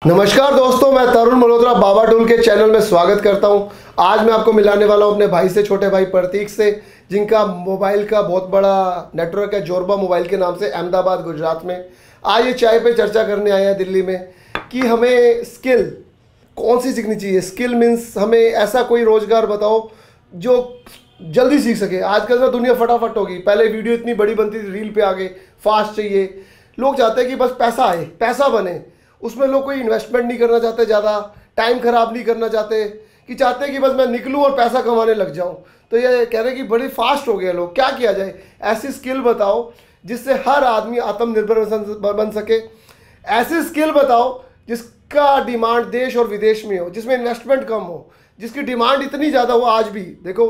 नमस्कार दोस्तों, मैं तरुण मल्होत्रा बाबा टूल के चैनल में स्वागत करता हूं। आज मैं आपको मिलाने वाला हूं अपने भाई से, छोटे भाई प्रतीक से, जिनका मोबाइल का बहुत बड़ा नेटवर्क है जोरबा मोबाइल के नाम से, अहमदाबाद गुजरात में। आज ये चाय पे चर्चा करने आए हैं दिल्ली में कि हमें स्किल कौन सी सीखनी चाहिए। स्किल मीन्स हमें ऐसा कोई रोज़गार बताओ जो जल्दी सीख सके। आजकल तो दुनिया फटाफट होगी, पहले वीडियो इतनी बड़ी बनती थी, रील पे आ गए, फास्ट चाहिए। लोग चाहते हैं कि बस पैसा आए, पैसा बने। उसमें लोग कोई इन्वेस्टमेंट नहीं करना चाहते, ज़्यादा टाइम ख़राब नहीं करना चाहते, कि चाहते हैं कि बस मैं निकलूँ और पैसा कमाने लग जाऊँ। तो ये कह रहे हैं कि बड़ी फास्ट हो गए लोग, क्या किया जाए? ऐसी स्किल बताओ जिससे हर आदमी आत्मनिर्भर बन सके। ऐसी स्किल बताओ जिसका डिमांड देश और विदेश में हो, जिसमें इन्वेस्टमेंट कम हो, जिसकी डिमांड इतनी ज़्यादा हो। आज भी देखो,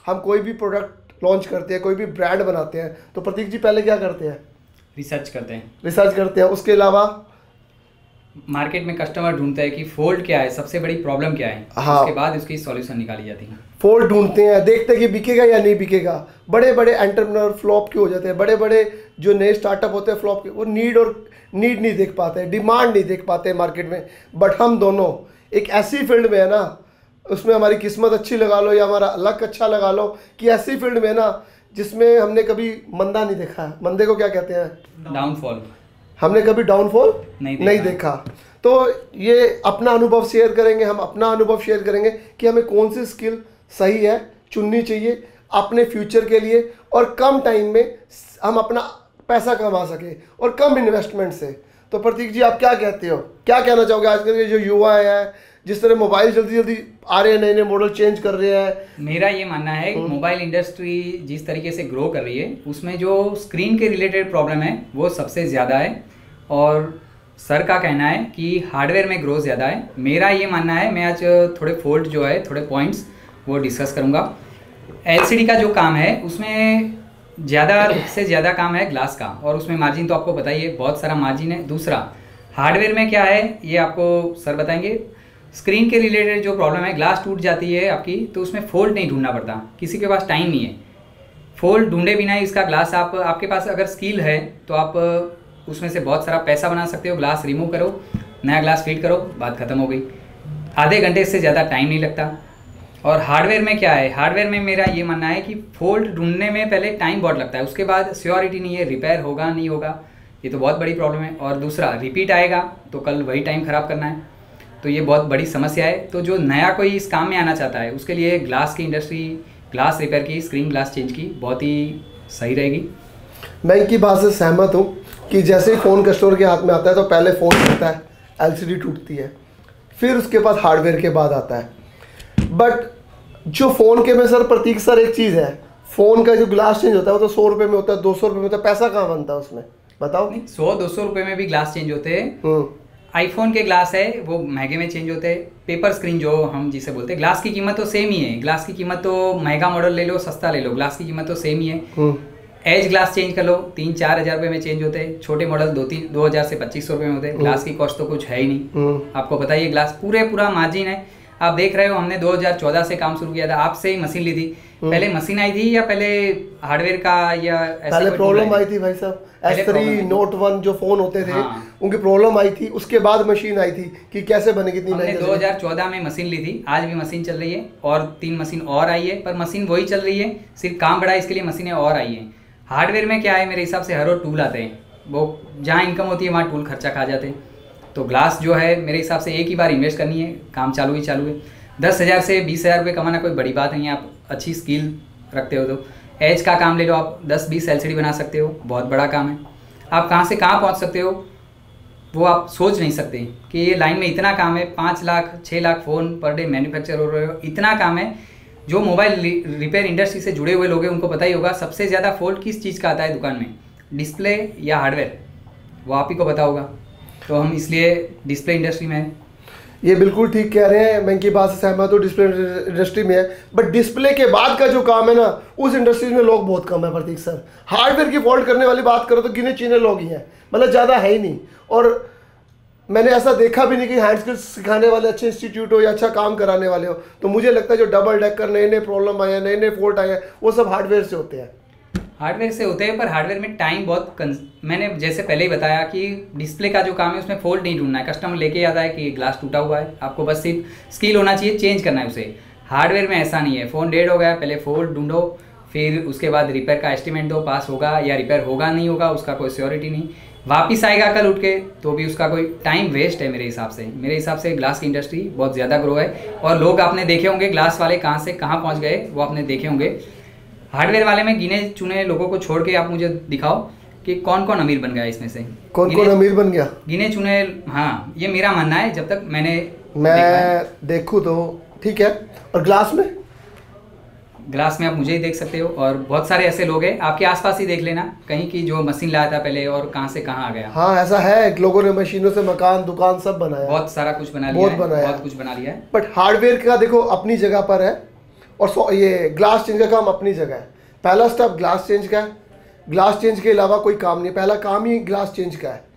हम कोई भी प्रोडक्ट लॉन्च करते हैं, कोई भी ब्रांड बनाते हैं, तो प्रतीक जी पहले क्या करते हैं? रिसर्च करते हैं। उसके अलावा मार्केट में कस्टमर ढूंढता है कि फॉल्ट क्या है, सबसे बड़ी प्रॉब्लम क्या है। हाँ, उसके बाद उसकी सॉल्यूशन निकाली जाती है। फॉल्ट ढूंढते हैं, देखते हैं कि बिकेगा या नहीं बिकेगा। बड़े बड़े एंटरप्रेन्योर फ्लॉप क्यों हो जाते हैं? बड़े बड़े जो नए स्टार्टअप होते हैं फ्लॉप के, वो नीड नहीं देख पाते, डिमांड नहीं देख पाते मार्केट में। बट हम दोनों एक ऐसी फील्ड में है ना, उसमें हमारी किस्मत अच्छी लगा लो या हमारा लक अच्छा लगा लो, कि ऐसी फील्ड में ना जिसमें हमने कभी मंदा नहीं देखा। मंदे को क्या कहते हैं? डाउनफॉल। हमने कभी डाउनफॉल नहीं देखा। तो ये अपना अनुभव शेयर करेंगे, हम अपना अनुभव शेयर करेंगे कि हमें कौन सी स्किल सही है, चुननी चाहिए अपने फ्यूचर के लिए, और कम टाइम में हम अपना पैसा कमा सके और कम इन्वेस्टमेंट से। तो प्रतीक जी, आप क्या कहते हो, क्या कहना चाहोगे? आजकल के जो युवा हैं, जिस तरह मोबाइल जल्दी जल्दी आ रहे हैं, नए नए मॉडल चेंज कर रहे हैं। मेरा ये मानना है कि मोबाइल इंडस्ट्री जिस तरीके से ग्रो कर रही है, उसमें जो स्क्रीन के रिलेटेड प्रॉब्लम है वो सबसे ज़्यादा है, और सर का कहना है कि हार्डवेयर में ग्रोथ ज़्यादा है। मेरा ये मानना है, मैं आज थोड़े फॉल्ट जो है, थोड़े पॉइंट्स वो डिस्कस करूँगा। एलसीडी का जो काम है उसमें ज़्यादा से ज़्यादा काम है ग्लास का, और उसमें मार्जिन तो आपको पता ही है, बहुत सारा मार्जिन है। दूसरा, हार्डवेयर में क्या है ये आपको सर बताएंगे। स्क्रीन के रिलेटेड जो प्रॉब्लम है, ग्लास टूट जाती है आपकी, तो उसमें फॉल्ट नहीं ढूंढना पड़ता, किसी के पास टाइम नहीं है। फॉल्ट ढूंढे बिना ही इसका ग्लास आपके पास अगर स्किल है तो आप उसमें से बहुत सारा पैसा बना सकते हो। ग्लास रिमूव करो, नया ग्लास फिट करो, बात खत्म हो गई। आधे घंटे से ज़्यादा टाइम नहीं लगता। और हार्डवेयर में क्या है, हार्डवेयर में मेरा ये मानना है कि फॉल्ट ढूंढने में पहले टाइम बहुत लगता है, उसके बाद श्योरिटी नहीं है रिपेयर होगा नहीं होगा, ये तो बहुत बड़ी प्रॉब्लम है। और दूसरा, रिपीट आएगा तो कल वही टाइम ख़राब करना है, तो ये बहुत बड़ी समस्या है। तो जो नया कोई इस काम में आना चाहता है, उसके लिए ग्लास की इंडस्ट्री, ग्लास रिपेयर की, स्क्रीन ग्लास चेंज की बहुत ही सही रहेगी। मैं इनकी बात से सहमत हूँ कि जैसे ही फ़ोन कस्टमर के हाथ में आता है तो पहले फ़ोन टूटता है, एलसीडी टूटती है, फिर उसके बाद हार्डवेयर के बाद आता है। बट जो फ़ोन के में सर, प्रतीक सर, एक चीज़ है, फ़ोन का जो ग्लास चेंज होता है वो तो 100 रुपये में होता है, 200 रुपये में होता है। पैसा कहाँ बनता है उसमें, बताओ? नहीं, 100-200 रुपये में भी ग्लास चेंज होते हैं। आईफोन के ग्लास है वो महंगे में चेंज होते हैं। पेपर स्क्रीन जो हम जिसे बोलते हैं, ग्लास की कीमत तो सेम ही है। ग्लास की कीमत तो महंगा मॉडल ले लो, सस्ता ले लो, ग्लास की कीमत तो सेम ही है। एज ग्लास चेंज कर लो, 3-4 हज़ार रुपये में चेंज होते हैं। छोटे मॉडल 2,000 से 2,500 रुपये में होते हैं। ग्लास की कॉस्ट तो कुछ है ही नहीं, आपको पता ही है। ग्लास पूरा मार्जिन है। आप देख रहे हो, हमने 2014 से काम शुरू किया था, आपसे ही मशीन ली थी। पहले मशीन आई थी या पहले हार्डवेयर का, या पहले प्रॉब्लम आई थी भाई साहब? S3 Note 1 जो फ़ोन होते थे, उनकी प्रॉब्लम आई थी, उसके बाद मशीन आई थी कि कैसे बनेगी। इतनी हमने 2014 में मशीन ली थी, आज भी मशीन चल रही है, और 3 मशीन और आई है, पर मशीन वही चल रही है, सिर्फ काम बढ़ा है, इसके लिए मशीनें और आई हैं। हार्डवेयर में क्या है, मेरे हिसाब से हर रोज टूल आते हैं, वो जहाँ इनकम होती है वहाँ टूल खर्चा खा जाते हैं। तो ग्लास जो है मेरे हिसाब से एक ही बार इन्वेस्ट करनी है, काम चालू ही चालू है। 10,000 से 20,000 रुपये कमाना कोई बड़ी बात नहीं है, आप अच्छी स्किल रखते हो तो। एज का काम ले लो, आप 10-20 एलसीडी बना सकते हो, बहुत बड़ा काम है। आप कहाँ से कहाँ पहुँच सकते हो वो आप सोच नहीं सकते कि ये लाइन में इतना काम है। 5 lakh 6 lakh phone per day manufacture हो रहे हो, इतना काम है। जो मोबाइल रिपेयर इंडस्ट्री से जुड़े हुए लोग हैं उनको पता ही होगा, सबसे ज़्यादा फॉल्ट किस चीज़ का आता है दुकान में, डिस्प्ले या हार्डवेयर, वो आप ही को पता होगा। तो हम इसलिए डिस्प्ले इंडस्ट्री में हैं। ये बिल्कुल ठीक कह रहे हैं, मैं इनकी बात से सहमत हूँ, डिस्प्ले इंडस्ट्री में है। बट डिस्प्ले के बाद का जो काम है ना, उस इंडस्ट्री में लोग बहुत कम है प्रतीक सर। हार्डवेयर की फॉल्ट करने वाली बात करो तो गिने चुने लोग ही हैं, मतलब ज़्यादा है ही नहीं। और मैंने ऐसा देखा भी नहीं कि हैंड स्किल्स सिखाने वाले अच्छे इंस्टीट्यूट हो या अच्छा काम कराने वाले हो। तो मुझे लगता है जो डबल डेकर नए नए प्रॉब्लम आए हैं, नए नए फॉल्ट आए हैं, वो सब हार्डवेयर से होते हैं। हार्डवेयर से होते हैं, पर हार्डवेयर में टाइम बहुत मैंने जैसे पहले ही बताया कि डिस्प्ले का जो काम है उसमें फॉल्ट नहीं ढूंढना है। कस्टमर लेके आता है कि ग्लास टूटा हुआ है, आपको बस सिर्फ स्किल होना चाहिए, चेंज करना है उसे। हार्डवेयर में ऐसा नहीं है, फ़ोन डेड हो गया, पहले फॉल्ट ढूंढो, फिर उसके बाद रिपेयर का एस्टिमेट दो, पास होगा या रिपेयर होगा नहीं होगा उसका कोई श्योरिटी नहीं, वापिस आएगा कल उठ के तो भी उसका कोई टाइम वेस्ट है। मेरे हिसाब से ग्लास की इंडस्ट्री बहुत ज़्यादा ग्रो है, और लोग आपने देखे होंगे ग्लास वाले कहाँ से कहाँ पहुँच गए वो आपने देखे होंगे। हार्डवेयर वाले में गिने चुने लोगों को छोड़ के आप मुझे दिखाओ कि कौन कौन अमीर बन गया इसमें से। कौन कौन अमीर बन गया? गिने चुने, हाँ ये मेरा मानना है, जब तक मैं देखूँ तो ठीक है। और ग्लास में आप मुझे ही देख सकते हो, और बहुत सारे ऐसे लोग हैं आपके आसपास ही देख लेना कहीं की जो मशीन लाया था पहले और कहाँ से कहाँ आ गया। हाँ ऐसा है, लोगों ने मशीनों से मकान दुकान सब बनाया, बहुत सारा कुछ बना लिया, बहुत कुछ बना लिया है। बट हार्डवेयर का देखो अपनी जगह पर है, और ये ग्लास चेंज का काम अपनी जगह है। पहला स्टेप ग्लास चेंज का है, ग्लास चेंज के अलावा कोई काम नहीं, पहला काम ही ग्लास चेंज का है।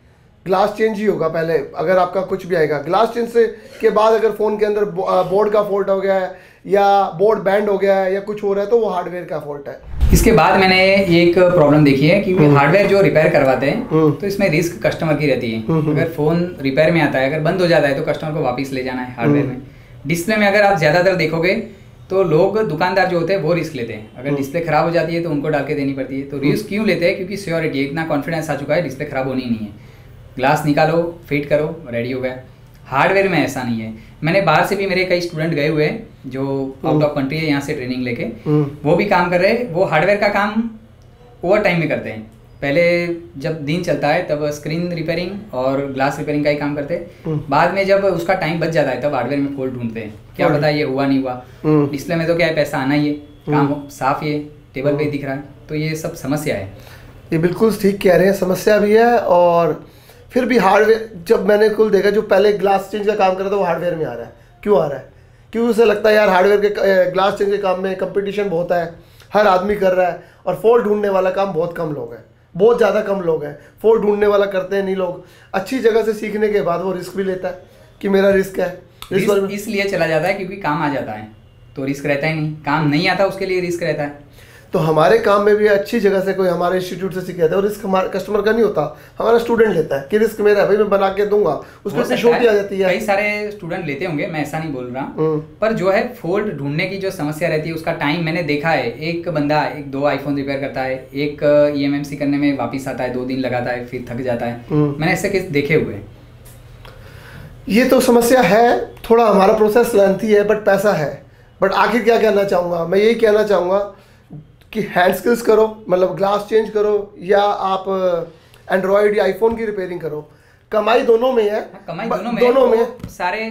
ग्लास चेंज ही होगा पहले, अगर आपका कुछ भी आएगा ग्लास चेंज से के बाद अगर फ़ोन के अंदर बोर्ड का फॉल्ट हो गया है या बोर्ड बैंड हो गया है या कुछ हो रहा है तो वो हार्डवेयर का फॉल्ट है। इसके बाद मैंने एक प्रॉब्लम देखी है कि हार्डवेयर जो रिपेयर करवाते हैं तो इसमें रिस्क कस्टमर की रहती है। अगर फ़ोन रिपेयर में आता है, अगर बंद हो जाता है तो कस्टमर को वापस ले जाना है हार्डवेयर में। डिस्प्ले में अगर आप ज़्यादातर देखोगे तो लोग दुकानदार जो होते हैं वो रिस्क लेते हैं, अगर डिस्प्ले खराब हो जाती है तो उनको डाल के देनी पड़ती है। तो रिस्क क्यों लेते हैं? क्योंकि श्योरिटी, इतना कॉन्फिडेंस आ चुका है डिस्प्ले खराब होनी ही नहीं है, ग्लास निकालो फिट करो रेडी हो गया। हार्डवेयर में ऐसा नहीं है। मैंने बाहर से भी, मेरे कई स्टूडेंट गए हुए हैं जो आउट ऑफ कंट्री है, यहाँ से ट्रेनिंग लेके वो भी काम कर रहे हैं। वो हार्डवेयर का काम ओवर टाइम में करते हैं। पहले जब दिन चलता है तब स्क्रीन रिपेयरिंग और ग्लास रिपेयरिंग का ही काम करते हैं, बाद में जब उसका टाइम बच जाता है तब हार्डवेयर में फॉल्ट ढूंढते हैं। क्या पता ये हुआ नहीं हुआ, डिस्प्ले में तो क्या है पैसा आना ही है, काम साफ ये टेबल पे दिख रहा है, तो ये सब समस्या है। ये बिल्कुल ठीक कह रहे हैं, समस्या भी है। और फिर भी हार्डवेयर, जब मैंने कुल देखा जो पहले ग्लास चेंज का काम कर रहा था वो हार्डवेयर में आ रहा है। क्यों आ रहा है? क्योंकि उसे लगता है यार हार्डवेयर के ग्लास चेंज के काम में कंपटीशन बहुत है, हर आदमी कर रहा है, और फॉल्ट ढूंढने वाला काम बहुत कम लोग हैं, बहुत ज़्यादा कम लोग हैं। फॉल्ट ढूंढने वाला करते हैं नहीं लोग। अच्छी जगह से सीखने के बाद वो रिस्क भी लेता है कि मेरा रिस्क है, इसलिए चला जाता है क्योंकि काम आ जाता है तो रिस्क रहता ही नहीं, काम नहीं आता उसके लिए रिस्क रहता है। तो हमारे काम में भी अच्छी जगह से कोई हमारे इंस्टीट्यूट से सीखता है और रिस्क हमारे कस्टमर का नहीं होता, हमारा स्टूडेंट लेता है कि रिस्क मेरा है भाई, मैं बना के दूंगा, उसमें से छोटी आ जाती है। कई सारे स्टूडेंट लेते होंगे, मैं ऐसा नहीं बोल रहा, पर जो है फॉल्ट ढूंढने की जो समस्या रहती है उसका टाइम मैंने देखा है। एक बंदा 1-2 आईफोन रिपेयर करता है, एक EMMC करने में वापिस आता है, 2 दिन लगाता है, फिर थक जाता है। मैंने ऐसे केस देखे हुए। ये तो समस्या है, थोड़ा हमारा प्रोसेस लेंथी है बट पैसा है। बट आखिर क्या कहना चाहूँगा, मैं यही कहना चाहूँगा कि हैंड स्किल्स करो, मतलब ग्लास चेंज करो, या आप एंड्रॉयड या आईफोन की रिपेयरिंग करो, कमाई दोनों में है। कमाई दोनों में सारे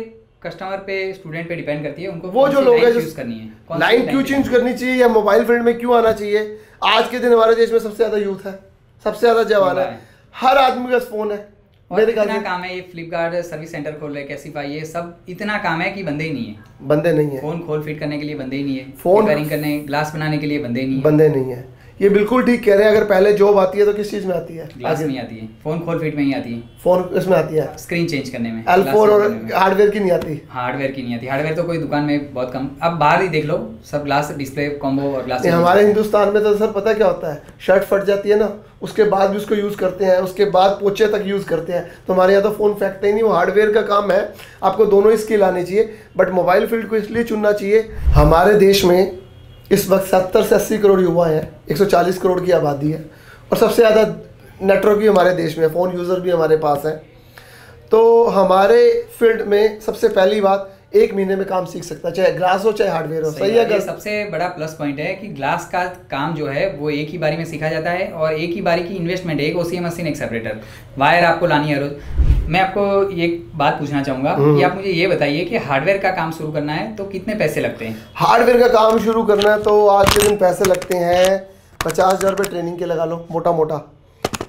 कस्टमर पे, स्टूडेंट पे डिपेंड करती है, उनको वो जो लोग हैं चूज करनी है, लाइन क्यों चेंज करनी चाहिए या मोबाइल फील्ड में क्यों आना चाहिए। आज के दिन हमारे देश में सबसे ज़्यादा यूथ है, सबसे ज़्यादा जवान है, हर आदमी के पास फ़ोन है। और इतना काम है, ये फ्लिपकार्ट सर्विस सेंटर खोल रहे, कैसीफाई, ये सब इतना काम है कि बंदे ही नहीं है, बंदे नहीं है। फोन खोल फिट करने के लिए बंदे ही नहीं है, फोन रिपेयरिंग करने, ग्लास बनाने के लिए बंदे ही नहीं है, बंदे नहीं है। ये बिल्कुल ठीक कह रहे हैं। अगर पहले जॉब आती है तो किस चीज़ में आती है? ग्लास में आती है, फोन खोल फिट में ही आती है, फोन इसमें आती है, स्क्रीन चेंज करने में। L4 और हार्डवेयर की नहीं आती। हार्डवेयर की नहीं आती, हार्डवेयर तो कोई दुकान में बहुत कम, अब बाहर ही देख लो सब ग्लास डिस्प्ले कॉम्बो और ग्लास। हमारे हिंदुस्तान में तो सर पता क्या होता है, शर्ट फट जाती है ना, उसके बाद भी उसको यूज़ करते हैं, उसके बाद पोछे तक यूज़ करते हैं। तो हमारे यहाँ तो फ़ोन फेंकते ही नहीं, वो हार्डवेयर का काम है। आपको दोनों ही स्किल आनी चाहिए, बट मोबाइल फील्ड को इसलिए चुनना चाहिए, हमारे देश में इस वक्त 70 से 80 करोड़ युवा हैं, 140 करोड़ की आबादी है, और सबसे ज़्यादा नेटवर्क भी हमारे देश में, फ़ोन यूज़र भी हमारे पास हैं। तो हमारे फील्ड में सबसे पहली बात, 1 महीने में काम सीख सकता है, चाहे ग्लास हो चाहे हार्डवेयर हो। सही है। अगर सबसे बड़ा प्लस पॉइंट है कि ग्लास का काम जो है वो एक ही बारी में सीखा जाता है, और एक ही बारी की इन्वेस्टमेंट है, एक OCM मशीन, एक सेपरेटर, वायर आपको लानी है रोज। मैं आपको एक बात पूछना चाहूँगा कि आप मुझे ये बताइए कि हार्डवेयर का काम शुरू करना है तो कितने पैसे लगते हैं? हार्डवेयर का काम शुरू करना है तो आज के दिन पैसे लगते हैं 50,000 रुपये ट्रेनिंग के लगा लो, मोटा मोटा,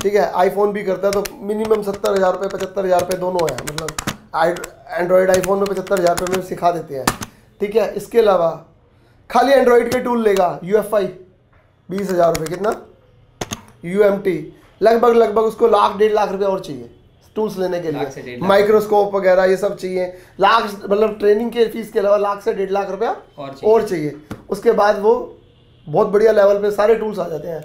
ठीक है। आईफोन भी करता है तो मिनिमम 70,000 रुपये, 75,000 रुपये दोनों है, मतलब एंड्रॉयड आईफोन में 75,000 रुपये में सिखा देते हैं, ठीक है। इसके अलावा खाली एंड्रॉयड के टूल लेगा UFI 20,000 रुपये, कितना UMT, लगभग उसको 1,00,000 1,50,000 रुपये और चाहिए टूल्स लेने के लिए, माइक्रोस्कोप वगैरह ये सब चाहिए। लाख, मतलब ट्रेनिंग के फीस के अलावा 1,00,000 से 1,50,000 रुपया और चाहिए। उसके बाद वो बहुत बढ़िया लेवल पे सारे टूल्स आ जाते हैं,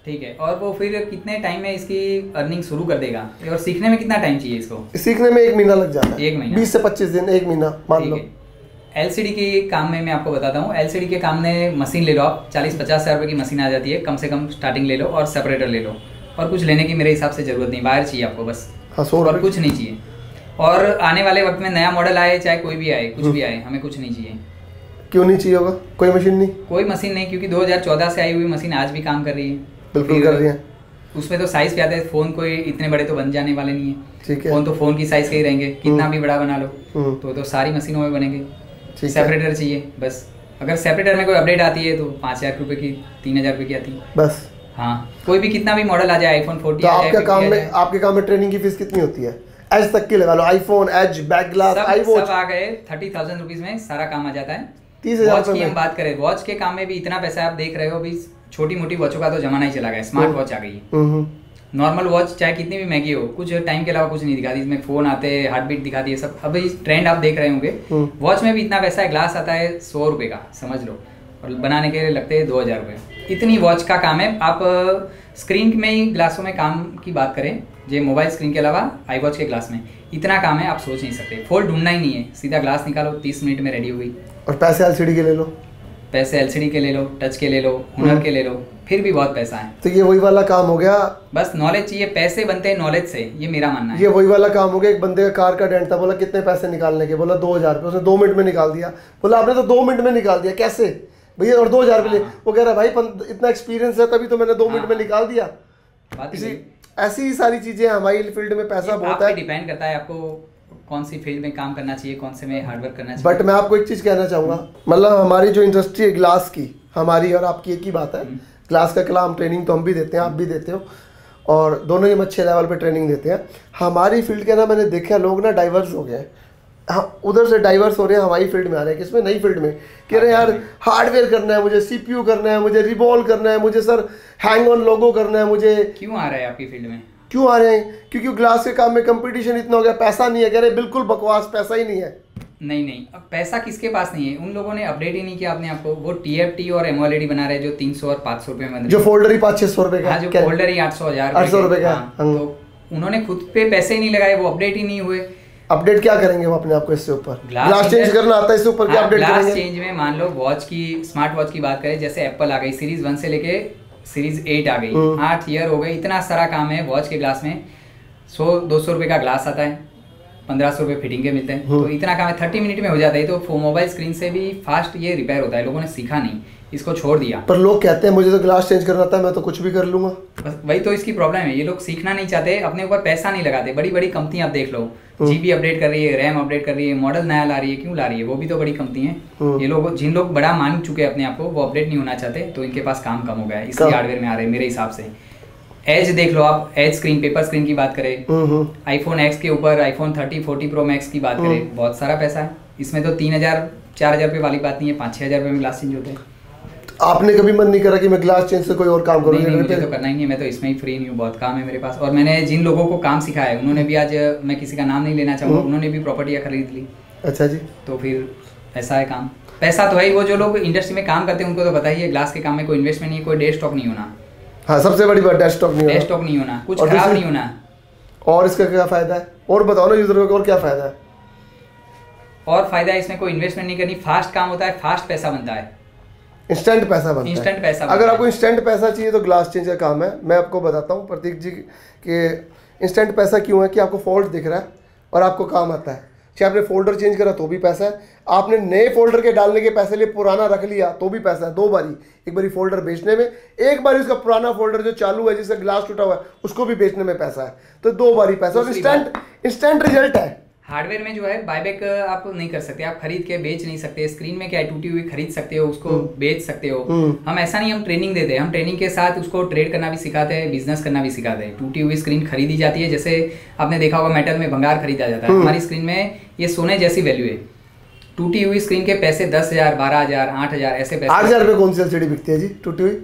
ठीक है, और वो फिर कितने टाइम में इसकी अर्निंग शुरू कर देगा, और सीखने में कितना टाइम चाहिए इसको? सीखने में 1 महीना लग जाता है। 1 महीना, 20 से 25 दिन, 1 महीना मान लो। एलसीडी के काम में मैं आपको बताता हूँ। एलसीडी के काम में मशीन ले लो आप, 40-50 हज़ार रुपये की मशीन आ जाती है, कम से कम स्टार्टिंग ले लो, और सेपरेटर ले लो, और कुछ लेने की मेरे हिसाब से ज़रूरत नहीं, वायर चाहिए आपको बस, और कुछ नहीं चाहिए। और आने वाले वक्त में नया मॉडल आए, चाहे कोई भी आए, कुछ भी आए, हमें कुछ नहीं चाहिए। क्यों नहीं चाहिए होगा? कोई मशीन नहीं? कोई मशीन नहीं, क्योंकि 2014 से आई हुई मशीन आज भी काम कर रही है। बिल्कुल कर रही है। उसमें तो साइज पे आता है, फोन कोई इतने बड़े तो बन जाने वाले नहीं है। ठीक है। फोन तो फोन की साइज के ही रहेंगे, कितना भी बड़ा बना लो तो सारी मशीनों में बनेंगे। सेपरेटर चाहिए बस, अगर सेपरेटर में कोई अपडेट आती है तो 5,000 रुपये की, 3,000 रुपये की आती है बस। हाँ, कोई भी कितना भी मॉडल आ जाए, iPhone 14 तो आपके काम में ट्रेनिंग की फीस कितनी होती है? एज तक की लगा लो, iPhone, edge, back glass, iWatch सब आ गए 30,000 रुपीज में सारा काम आ जाता है। 30,000 वॉच की हम बात करें, वॉच के काम में भी इतना पैसा आप देख रहे हो, अभी छोटी मोटी वॉचों का तो जमाना ही चला गया, स्मार्ट वॉच आ गई है। नॉर्मल वॉच चाहे कितनी भी महंगी हो, कुछ टाइम के अलावा कुछ नहीं दिखाती, इसमें फोन आते हैं, हार्ट बीट दिखाती है, सब अभी ट्रेंड आप देख रहे होंगे। वॉच में भी इतना पैसा है, ग्लास आता है 100 रुपये का समझ लो, और बनाने के लगते हैं 2,000 रुपये। इतनी वॉच का काम है। आप स्क्रीन में ही ग्लासों में काम की बात करें, जो मोबाइल स्क्रीन के अलावा iWatch के ग्लास में इतना काम है, आप सोच नहीं सकते। फोल्ड ढूंढना ही नहीं है, सीधा ग्लास निकालो, 30 मिनट में रेडी हो गई। और पैसे एलसीडी के ले लो, पैसे एलसीडी के ले लो, टच के ले लो, हुनर के ले लो, फिर भी बहुत पैसा है। तो ये वही वाला काम हो गया, बस नॉलेज चाहिए, पैसे बनते हैं नॉलेज से, ये मेरा मानना है। ये वही वाला काम हो गया। एक बंदे का कार का डेंट था, बोला कितने पैसे निकालने के, बोला 2,000 रुपये, उसने 2 मिनट में निकाल दिया। बोला आपने तो 2 मिनट में निकाल दिया, कैसे भैया? और 2,000 रुपये वो कह रहा भाई इतना एक्सपीरियंस है तभी तो मैंने 2 मिनट में निकाल दिया। ऐसी ही सारी चीजें हमारी फील्ड में पैसा बहुत है, डिपेंड करता है आपको कौन सी फील्ड में काम करना चाहिए, कौन से में हार्डवर्क करना चाहिए। बट मैं आपको एक चीज कहना चाहूंगा, मतलब हमारी जो इंडस्ट्री है ग्लास की, हमारी और आपकी एक ही बात है। ग्लास का कला हम ट्रेनिंग तो हम भी देते हैं, आप भी देते हो, और दोनों ही हम अच्छे लेवल पे ट्रेनिंग देते हैं। हमारी फील्ड के ना मैंने देखा लोग ना डाइवर्स हो गए, हाँ उधर से डाइवर्स हो रहे हैं, हमारी फील्ड में आ रहे हैं। किसमें? नई फील्ड में। कह रहे हैं यार हार्डवेयर करना है मुझे, CPU करना है मुझे, रिवॉल्व करना है मुझे, सर हैंग ऑन लोगो करना है मुझे। क्यों आ रहा है आपकी फील्ड में? क्यों आ रहे हैं? क्योंकि ग्लास के काम में कंपटीशन इतना हो गया, पैसा नहीं है। कह रहे बिल्कुल बकवास, पैसा ही नहीं है। नहीं, अब पैसा किसके पास नहीं है? उन लोगों ने अपडेट ही नहीं किया अपने आपको। वो TFT और AMOLED बना रहे हैं जो 300 और 500 रुपये में, जो फोल्डर ही 500-600 रुपये का, जो फोल्डर ही 800 रुपये का, तो उन्होंने खुद पे पैसे ही नहीं लगाए, वो अपडेट ही नहीं हुए। अपडेट क्या करेंगे वो अपने आप को इससे ऊपर? ग्लास चेंज करना आता है, इससे ऊपर क्या अपडेट करेंगे? ग्लास चेंज में मान लो वॉच की, स्मार्ट वॉच की बात करें, जैसे एप्पल आ गई, सीरीज 1 से लेके सीरीज 8 आ गई, 8 ईयर हो गए, इतना सारा काम है वॉच के ग्लास में। 100-200 रुपये का ग्लास आता है, 1500 रुपये फिटिंग के मिलते हैं, तो इतना काम है, 30 मिनट में हो जाता है। तो मोबाइल स्क्रीन से भी फास्ट ये रिपेयर होता है, लोगों ने सीखा नहीं, इसको छोड़ दिया। पर लोग कहते हैं मुझे तो ग्लास चेंज करना था, मैं तो कुछ भी कर लूंगा। बस वही तो इसकी प्रॉब्लम है, ये लोग सीखना नहीं चाहते, अपने ऊपर पैसा नहीं लगाते। बड़ी बड़ी कंपनी आप देख लो, GB अपडेट कर रही है, रैम अपडेट कर रही है, मॉडल नया ला रही है, क्यों ला रही है? वो भी तो बड़ी कंपनी है। ये लोग, जिन लोग बड़ा मान चुके हैं अपने आप को, वो अपडेट नहीं होना चाहते, तो इनके पास काम कम हो गया है, इसलिए हार्डवेयर में आ रहे हैं मेरे हिसाब से। एज देख लो आप, एज स्क्रीन, पेपर स्क्रीन की बात करें, iPhone X के ऊपर iPhone 30, 40 Pro Max की बात करें, बहुत सारा पैसा है इसमें। तो 3,000-4,000 रुपये वाली बात नहीं है, 5-6 हज़ार रुपये में ग्लास चेंज होते हैं। आपने कभी मन नहीं करा कि मैं ग्लास चेंज से कोई और काम करूँ? नहीं, मुझे तो करना ही नहीं है, मैं तो इसमें ही फ्री नहीं हूँ, बहुत काम है मेरे पास। और मैंने जिन लोगों को काम सिखाया है, उन्होंने भी आज, मैं किसी का नाम नहीं लेना चाहूँगा, उन्होंने भी प्रॉपर्टियाँ खरीद ली। अच्छा जी। तो फिर ऐसा है काम, पैसा तो है ही। वो जो लोग इंडस्ट्री में काम करते हैं उनको तो पता ही है, ग्लास के काम में कोई इन्वेस्टमेंट नहीं, कोई डे स्टॉक नहीं होना। हाँ, सबसे बड़ी बात, डे स्टॉक नहीं होना, कुछ खराब नहीं होना। और इसका क्या फायदा है? और बताओ ना यूजर को, और क्या फायदा है? और फायदा है इसमें, कोई इन्वेस्टमेंट नहीं करनी, फास्ट काम होता है, फास्ट पैसा बनता है, इंस्टेंट पैसा बनता है। इंस्टेंट पैसा। अगर आपको इंस्टेंट पैसा चाहिए तो ग्लास चेंज का काम है। मैं आपको बताता हूँ प्रतीक जी कि इंस्टेंट पैसा क्यों है, कि आपको फॉल्ट दिख रहा है और आपको काम आता है। चाहे आपने फोल्डर चेंज करा तो भी पैसा है, आपने नए फोल्डर के डालने के पैसे लिए पुराना रख लिया तो भी पैसा है। 2 बारी, एक बारी फोल्डर बेचने में, एक बारी उसका पुराना फोल्डर जो चालू है, जिसका ग्लास टूटा हुआ है, उसको भी बेचने में पैसा है। तो 2 बारी पैसा, और इंस्टेंट रिजल्ट है। हार्डवेयर में जो है बायबैक आप नहीं कर सकते, आप खरीद के बेच नहीं सकते। स्क्रीन में क्या है, टूटी हुई खरीद सकते हो, उसको बेच सकते हो। हम ऐसा नहीं, हम ट्रेनिंग देते हैं, हम ट्रेनिंग के साथ उसको ट्रेड करना भी सिखाते हैं, बिजनेस करना भी सिखाते हैं। टूटी हुई स्क्रीन खरीदी जाती है, जैसे आपने देखा होगा मेटल में भंगार खरीदा जाता है, हमारी स्क्रीन में ये सोने जैसी वैल्यू है। टूटी हुई स्क्रीन के पैसे 10,000, 12,000, 8,000 ऐसे पैसे। 8,000 रुपये कौन सी एलसीडी बिकती है जी टूटी हुई?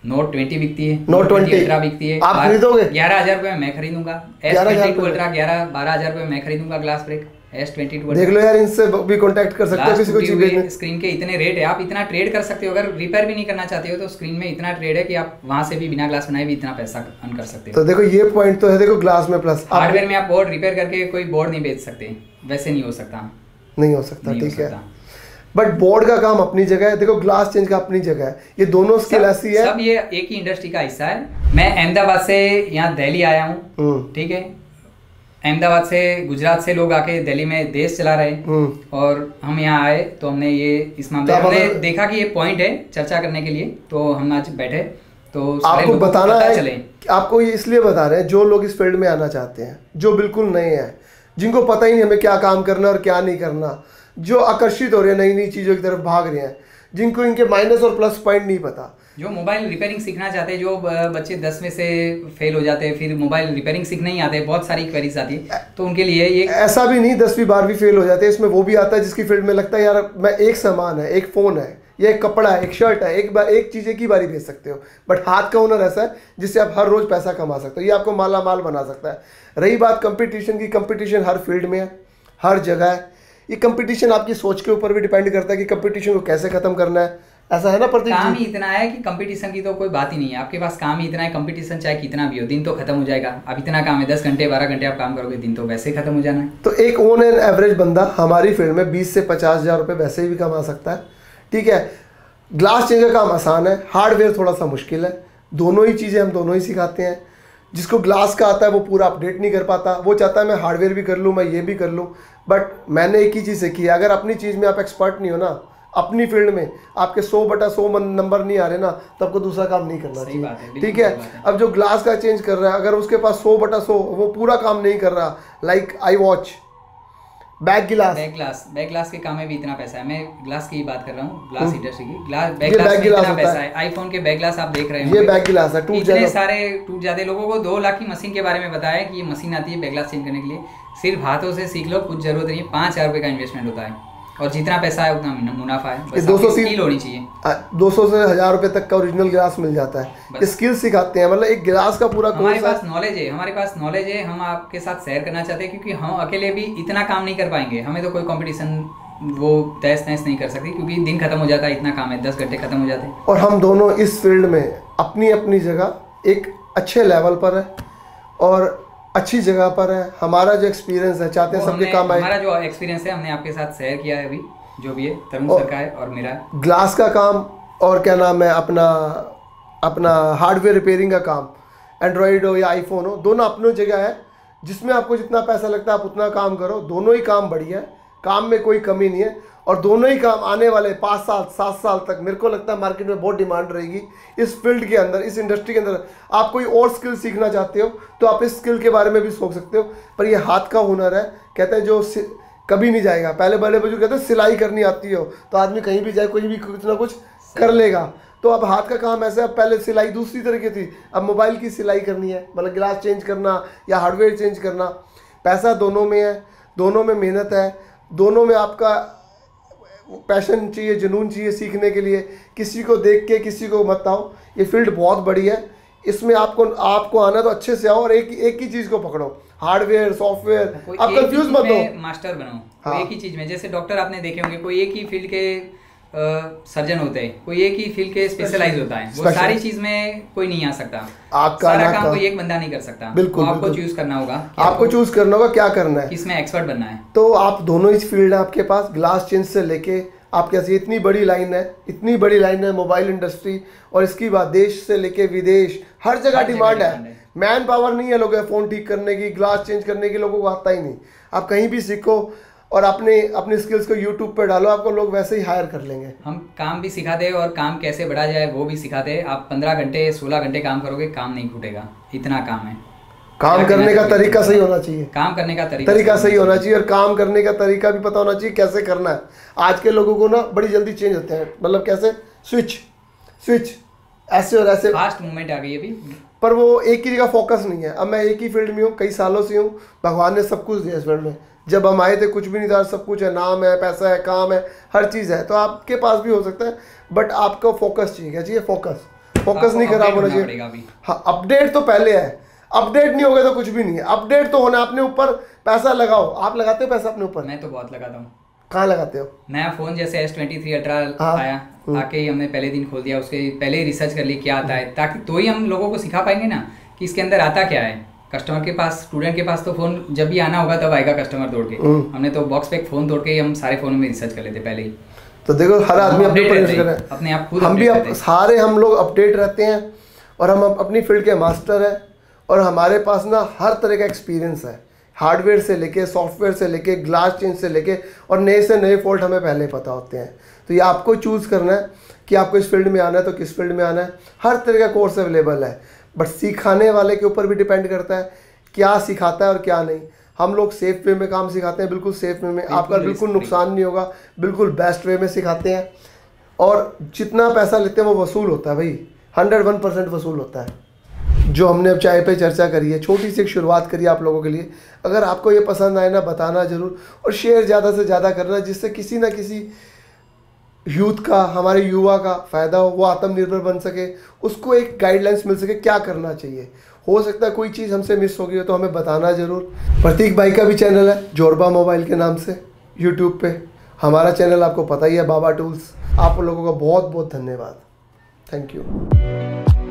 Note 20 बिकती है, Note 20 अल्ट्रा बिकती है। आप खरीदोगे? 11,000 रुपये में मैं खरीदूंगा। S22 अल्ट्रा 11-12,000 रुपये में मैं खरीदूंगा ग्लास ब्रेक। S22 देख लो यार, इनसे भी कांटेक्ट कर सकते हो किसी को चीज भेजने। स्क्रीन के इतने रेट है, आप इतना ट्रेड कर सकते हो। अगर रिपेयर भी नहीं करना चाहते हो तो स्क्रीन में इतना ट्रेड है कि आप वहां से भी बिना ग्लास बनाए भी इतना पैसा अर्न कर सकते हो। तो देखो ये पॉइंट तो है, देखो ग्लास में प्लस। हार्डवेयर में आप बोर्ड रिपेयर करके कोई बोर्ड नहीं बेच सकते, वैसे नहीं हो सकता, नहीं हो सकता, ठीक है। बट बोर्ड का काम अपनी जगह है, देखो ग्लास चेंज का अपनी जगह है, ये दोनों स्किल ऐसी है। सब ये एक ही इंडस्ट्री का हिस्सा है। मैं अहमदाबाद से यहाँ दिल्ली आया हूँ, ठीक है। अहमदाबाद से, गुजरात से लोग आके दिल्ली में देश चला रहे और हम यहाँ आए तो हमने ये इस मामले में हमने देखा कि ये पॉइंट है चर्चा करने के लिए, तो हम आज बैठे तो आपको बताना है। आपको ये इसलिए बता रहे हैं जो लोग इस फील्ड में आना चाहते हैं, जो बिल्कुल नए हैं, जिनको पता ही नहीं हमें क्या काम करना और क्या नहीं करना, जो आकर्षित हो रहे हैं नई नई चीज़ों की तरफ भाग रहे हैं, जिनको इनके माइनस और प्लस पॉइंट नहीं पता, जो मोबाइल रिपेयरिंग सीखना चाहते हैं, जो बच्चे 10 में से फेल हो जाते हैं, फिर मोबाइल रिपेयरिंग सीखने ही आते हैं, बहुत सारी क्वेरीज आती है, तो उनके लिए ये ऐसा भी नहीं 10वीं 12वीं फेल हो जाते हैं, इसमें वो भी आता है जिसकी फील्ड में लगता है यार मैं एक सामान है, एक फ़ोन है, ये एक कपड़ा है, एक शर्ट है, एक चीज़ एक ही बारी भेज सकते हो। बट हाथ का हुनर ऐसा है जिससे आप हर रोज़ पैसा कमा सकते हो, ये आपको माला माल बना सकता है। रही बात कंपटीशन की, कंपटीशन हर फील्ड में है, हर जगह है। ये कंपटीशन आपकी सोच के ऊपर भी डिपेंड करता है कि कंपटीशन को कैसे खत्म करना है, ऐसा है ना प्रतीक जी? काम ही इतना है कि कंपटीशन की तो कोई बात ही नहीं है, आपके पास काम ही इतना है, कंपटीशन चाहे कितना भी हो, दिन तो खत्म हो जाएगा। अब इतना काम है, 10 घंटे 12 घंटे आप काम करोगे, दिन तो वैसे ही खत्म हो जाना है। तो एक ऑन एन एवरेज बंदा हमारी फील्ड में 20 से 50,000 रुपये वैसे ही भी कमा सकता है, ठीक है। ग्लास चेंज का काम आसान है, हार्डवेयर थोड़ा सा मुश्किल है। दोनों ही चीज़ें हम दोनों ही सिखाते हैं। जिसको ग्लास का आता है वो पूरा अपडेट नहीं कर पाता, वो चाहता है मैं हार्डवेयर भी कर लूँ, मैं ये भी कर लूँ। बट मैंने एक ही चीज़ सीखी है, अगर अपनी चीज़ में आप एक्सपर्ट नहीं हो ना, अपनी फील्ड में आपके 100/100 नंबर नहीं आ रहे ना, तो आपको दूसरा काम नहीं करना चाहिए, ठीक है। अब जो ग्लास का चेंज कर रहा है, अगर उसके पास 100/100 वो पूरा काम नहीं कर रहा, like I watch, back glass के काम में भी इतना पैसा है। मैं ग्लास की बात कर रहा हूँ, ग्लास इंडस्ट्री की। बैक ग्लास में इतना होता पैसा है। आईफोन के बैक ग्लास आप देख रहे हो, ये बैक ग्लास है, इतने सारे टूट जाते। लोगों को 2 लाख की मशीन के बारे में बताया कि ये मशीन आती है बैक ग्लास चेंज करने के लिए, सिर्फ हाथों से सीख लो, कुछ जरूरत नहीं है। 5,000 रुपये का इन्वेस्टमेंट होता है और जितना पैसा है उतना मुनाफा है। बस 200 स्किल होनी चाहिए, 200 से 1,000 रुपये तक का ओरिजिनल ग्लास मिल जाता है। स्किल सिखाते हैं, मतलब एक ग्लास का पूरा हमारे पास नॉलेज है, हम आपके साथ शेयर करना चाहते हैं, क्योंकि हम अकेले भी इतना काम नहीं कर पाएंगे। हमें तो कोई कंपटीशन वो तहस नहस नहीं कर सकती, क्योंकि दिन खत्म हो जाता है, इतना काम है, 10 घंटे खत्म हो जाते हैं। और हम दोनों इस फील्ड में अपनी अपनी जगह एक अच्छे लेवल पर है और अच्छी जगह पर है। हमारा जो एक्सपीरियंस है, चाहते हैं सबके काम आए। हमारा जो एक्सपीरियंस है हमने आपके साथ शेयर किया है अभी, जो भी है तरुण सर का है और मेरा है। ग्लास का काम और क्या नाम है अपना हार्डवेयर रिपेयरिंग का काम, एंड्रॉयड हो या आईफोन हो, दोनों अपनी जगह है। जिसमें आपको जितना पैसा लगता है आप उतना काम करो, दोनों ही काम बढ़िया है, काम में कोई कमी नहीं है। और दोनों ही काम आने वाले 5 साल 7 साल तक मेरे को लगता है मार्केट में बहुत डिमांड रहेगी इस फील्ड के अंदर, इस इंडस्ट्री के अंदर। आप कोई और स्किल सीखना चाहते हो तो आप इस स्किल के बारे में भी सोच सकते हो, पर ये हाथ का हुनर है, कहते हैं जो कभी नहीं जाएगा। पहले बड़े बुजुर्ग कहते हैं सिलाई करनी आती हो तो आदमी कहीं भी जाए, कोई भी कुछ ना कुछ कर लेगा। तो अब हाथ का काम ऐसा है, पहले सिलाई दूसरी तरीके थी, अब मोबाइल की सिलाई करनी है, मतलब ग्लास चेंज करना या हार्डवेयर चेंज करना। पैसा दोनों में है, दोनों में मेहनत है, दोनों में आपका पैशन चाहिए, जुनून चाहिए सीखने के लिए। किसी को देख के किसी को मत आओ, ये फील्ड बहुत बड़ी है, इसमें आपको आना तो अच्छे से आओ और एक ही चीज़ को पकड़ो, हार्डवेयर सॉफ्टवेयर। आप कंफ्यूज मत हो, मास्टर बनो। हाँ। एक ही चीज़ में, जैसे डॉक्टर आपने देखे होंगे, कोई एक ही फील्ड के सर्जन होते हैं, कोई एक ही फील्ड के स्पेशलाइज होता है, वो सारी चीज में कोई नहीं आ सकता। सारा काम कोई एक बंदा नहीं कर सकता। बिल्कुल, तो आपको चूज करना होगा, आपको चूज करना होगा क्या करना है, किसमें एक्सपर्ट बनना है। तो आप दोनों ही फील्ड है आपके पास, ग्लास चेंज से लेके आप कैसे, इतनी बड़ी लाइन है मोबाइल इंडस्ट्री, और इसकी बात देश से लेके विदेश हर जगह डिमांड है। मैन पावर नहीं है लोगों फोन ठीक करने की, ग्लास चेंज करने की, लोगों को आता ही नहीं। आप कहीं भी सीखो और अपने स्किल्स को यूट्यूब पे डालो, आपको लोग वैसे ही हायर कर लेंगे। हम काम भी सिखाते हैं और काम कैसे बढ़ा जाए वो भी सिखाते हैं। आप 15 घंटे 16 घंटे काम करोगे, काम नहीं घुटेगा, इतना काम है। काम करने का तरीका सही होना चाहिए, काम करने का तरीका सही होना चाहिए, और काम करने का तरीका भी पता होना चाहिए कैसे करना है। आज के लोगों को ना बड़ी जल्दी चेंज होते हैं, मतलब कैसे स्विच ऐसे और ऐसे, फास्ट मूवमेंट आ गई है अभी, पर वो एक ही जगह फोकस नहीं है। अब मैं एक ही फील्ड में हूँ, कई सालों से हूँ, भगवान ने सब कुछ दिया इस फील्ड में। जब हम आए थे कुछ भी नहीं था, सब कुछ है, नाम है, पैसा है, काम है, हर चीज़ है। तो आपके पास भी हो सकता है, बट आपको फोकस चाहिए। क्या चाहिए? फोकस नहीं खराब होना चाहिए। हाँ, अपडेट तो पहले है, अपडेट नहीं होगा तो कुछ भी नहीं है। अपडेट तो होना, अपने ऊपर पैसा लगाओ। आप लगाते हो पैसा अपने ऊपर? मैं तो बहुत लगाता हूँ। कहाँ लगाते हो? नया फ़ोन जैसे S23 अल्ट्रा आया, आके ही हमने पहले दिन खोल दिया, उसके पहले ही रिसर्च कर ली क्या आता है, ताकि तो ही हम लोगों को सिखा पाएंगे ना कि इसके अंदर आता क्या है। कस्टमर के पास, स्टूडेंट के पास तो फ़ोन जब भी आना होगा तब आएगा कस्टमर तोड़ के। हमने तो बॉक्स पे एक फ़ोन तोड़ के ही हम सारे फ़ोनों में रिसर्च कर लेते पहले ही। तो देखो हर आदमी अपने ऊपर रिसर्च कर रहा है, अपने आप खुद हम भी सारे हम लोग अपडेट रहते हैं और हम अपनी फील्ड के मास्टर हैं और हमारे पास ना हर तरह का एक्सपीरियंस है, हार्डवेयर से लेके सॉफ्टवेयर से लेके ग्लास चेंज से लेके, और नए से नए फॉल्ट हमें पहले पता होते हैं। तो ये आपको चूज़ करना है कि आपको इस फील्ड में आना है तो किस फील्ड में आना है। हर तरह का कोर्स अवेलेबल है, बट सिखाने वाले के ऊपर भी डिपेंड करता है क्या सिखाता है और क्या नहीं। हम लोग सेफ वे में काम सिखाते हैं, बिल्कुल सेफ वे में, आपका बिल्कुल नुकसान नहीं होगा, बिल्कुल बेस्ट वे में सिखाते हैं। और जितना पैसा लेते हैं वो वसूल होता है भाई, 101% वसूल होता है। जो हमने अब चाय पे चर्चा करी है, छोटी सी एक शुरुआत करी आप लोगों के लिए। अगर आपको ये पसंद आए ना, बताना ज़रूर और शेयर ज़्यादा से ज़्यादा करना, जिससे किसी ना किसी यूथ का, हमारे युवा का फ़ायदा हो, वो आत्मनिर्भर बन सके, उसको एक गाइडलाइंस मिल सके क्या करना चाहिए। हो सकता है कोई चीज़ हमसे मिस हो गई हो तो हमें बताना ज़रूर। प्रतीक भाई का भी चैनल है जोरबा मोबाइल के नाम से यूट्यूब पे। हमारा चैनल आपको पता ही है, बाबा टूल्स। आप लोगों का बहुत बहुत धन्यवाद। Thank you.